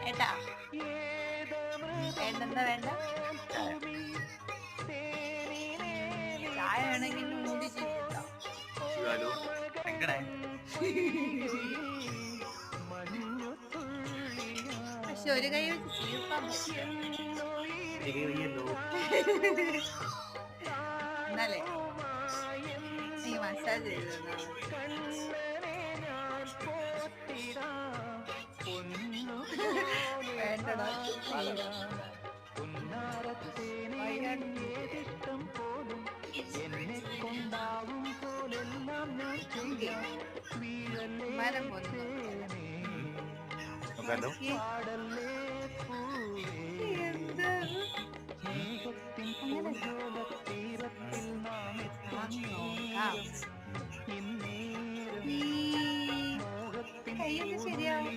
ഏട്ടാ വേണ്ടെന്താ വേണ്ട ചായ വേണമെങ്കിൽ മൂടി ചെയ്താ പക്ഷെ ഒരു കൈ വെച്ച് തീർക്കാൻ എന്നാലേ നീ മസാജ് ചെയ്തു വേണ്ടടാ മരം പോന്നു കയ്യൊക്കെ ശരിയാവും.